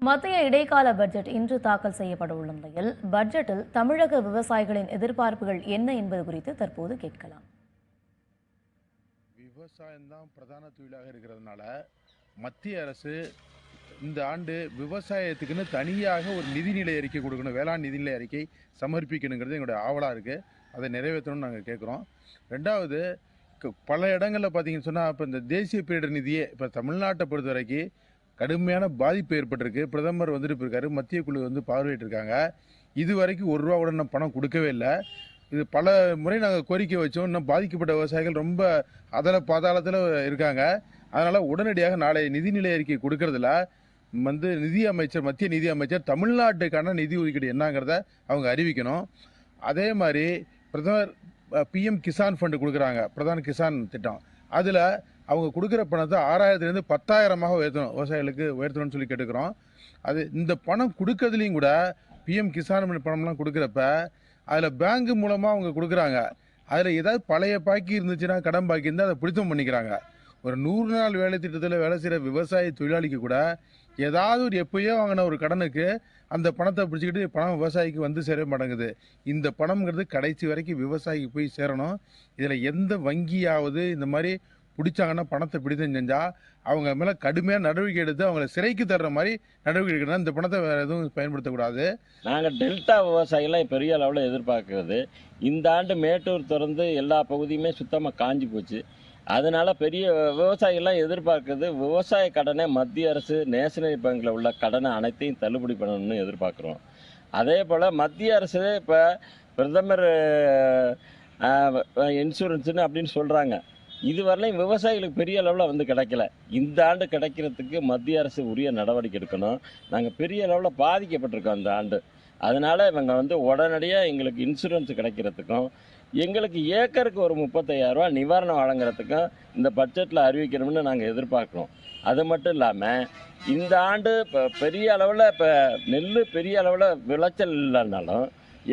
மத்திய இடைக்கால பட்ஜெட் இன்று தாக்கல் செய்யப்பட உள்ள நிலையில் பட்ஜெட்டில் தமிழக விவசாயிகளின் எதிர்பார்ப்புகள் என்ன என்பது குறித்து தற்போது கேட்கலாம். விவசாயம்தான் பிரதான தொழிலாக இருக்கிறதுனால மத்திய அரசு இந்த ஆண்டு விவசாயத்துக்குன்னு தனியாக ஒரு நிதிநிலை அறிக்கை கொடுக்கணும், வேளாண் நிதிநிலை அறிக்கை சமர்ப்பிக்கணுங்கிறது எங்களுடைய ஆவலாக இருக்குது. அதை நிறைவேற்றணும்னு நாங்கள் கேட்குறோம். ரெண்டாவது, பல இடங்களில் பார்த்தீங்கன்னு சொன்னால் இப்போ இந்த தேசிய பேரிடர் நிதியே இப்போ தமிழ்நாட்டை பொறுத்த வரைக்கும் கடுமையான பாதிப்பு ஏற்பட்டிருக்கு. பிரதமர் வந்துட்டு போயிருக்காரு, மத்திய குழு வந்து பார்வையிட்டிருக்காங்க. இது வரைக்கும் ஒரு ரூபா கூட இன்னும் பணம் கொடுக்கவே இல்லை. இது பல முறை நாங்கள் கோரிக்கை வச்சோம். இன்னும் பாதிக்கப்பட்ட விவசாயிகள் ரொம்ப பாதாளத்தில் இருக்காங்க. அதனால் உடனடியாக நாளை நிதிநிலை அறிக்கை கொடுக்கறதுல வந்து மத்திய நிதி அமைச்சர் தமிழ்நாட்டுக்கான நிதி ஒதுக்கீடு என்னங்கிறத அவங்க அறிவிக்கணும். அதே மாதிரி பிரதமர் பிஎம் கிசான் ஃபண்டு கொடுக்குறாங்க, பிரதான் கிசான் திட்டம். அதில் அவங்க கொடுக்குற பணத்தை 6000லேருந்து 10,000 விவசாயிகளுக்கு உயர்த்தணும்னு சொல்லி கேட்டுக்கிறோம். அது இந்த பணம் கொடுக்கறதுலையும் கூட பிஎம் கிசான் பணம்லாம் கொடுக்குறப்ப அதில் பேங்க் மூலமாக அவங்க கொடுக்குறாங்க. அதில் ஏதாவது பழைய பாக்கி இருந்துச்சுன்னா, கடன் பாக்கி இருந்தால் அதை பிடித்தம் பண்ணிக்கிறாங்க. ஒரு 100 நாள் வேலை திட்டத்தில் வேலை செய்கிற விவசாய தொழிலாளிக்கு கூட ஏதாவது ஒரு எப்பயோ வாங்கின ஒரு கடனுக்கு அந்த பணத்தை பிடிச்சிக்கிட்டு பணம் விவசாயிக்கு வந்து சேர மாட்டேங்குது. இந்த பணம்ங்கிறது கடைசி வரைக்கும் விவசாயிக்கு போய் சேரணும். இதில் எந்த வங்கியாவது இந்த மாதிரி பிடிச்சாங்கன்னா பணத்தை பிடித்தம் செஞ்சால் அவங்க மேலே கடுமையாக நடவடிக்கை எடுத்து அவங்கள சிறைக்கு தர்ற மாதிரி நடவடிக்கை எடுக்கணும். இந்த பணத்தை வேறு எதுவும் பயன்படுத்தக்கூடாது. நாங்கள் டெல்டா விவசாயிகளாம் பெரிய அளவில் எதிர்பார்க்கறது, இந்த ஆண்டு மேட்டூர் திறந்து எல்லா பகுதியுமே சுத்தமாக காஞ்சி போச்சு. அதனால பெரிய விவசாயிகள்லாம் எதிர்பார்க்கறது, விவசாய கடனை மத்திய அரசு நேஷனல் பேங்கில் உள்ள கடனை அனைத்தையும் தள்ளுபடி பண்ணணும்னு எதிர்பார்க்குறோம். அதே போல் மத்திய அரசு இப்போ பிரதமர் இன்சூரன்ஸுன்னு அப்படின்னு சொல்கிறாங்க. இதுவரையிலும் விவசாயிகளுக்கு பெரிய அளவில் வந்து கிடைக்கல. இந்த ஆண்டு கிடைக்கிறதுக்கு மத்திய அரசு உரிய நடவடிக்கை எடுக்கணும். நாங்கள் பெரிய அளவில் பாதிக்கப்பட்டிருக்கோம் இந்த ஆண்டு. அதனால் இவங்க வந்து உடனடியாக எங்களுக்கு இன்சூரன்ஸ் கிடைக்கிறதுக்கும், எங்களுக்கு ஏக்கருக்கு ஒரு 35,000 ரூபா நிவாரணம் வழங்குறதுக்கும் இந்த பட்ஜெட்டில் அறிவிக்கணும்னு நாங்கள் எதிர்பார்க்குறோம். அது மட்டும் இல்லாமல் இந்த ஆண்டு இப்போ பெரிய அளவில் இப்போ நெல் பெரிய அளவில் விளைச்சல் இல்லைன்னாலும்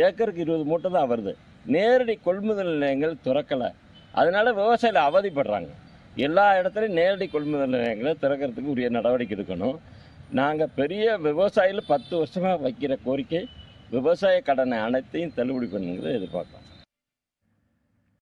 ஏக்கருக்கு 20 மூட்டை தான் வருது. நேரடி கொள்முதல் நிலையங்கள் திறக்கலை. அதனால விவசாயிகள் அவதிப்படுறாங்க. எல்லா இடத்துலையும் நேரடி கொள்முதல் நிலையங்களை திறக்கிறதுக்கு உரிய நடவடிக்கை எடுக்கணும். நாங்கள் பெரிய விவசாயிகள் 10 வருஷமாக வைக்கிற கோரிக்கை, விவசாய கடனை அனைத்தையும் தள்ளுபடி பண்ணுங்கிறத எதிர்பார்க்குறோம்.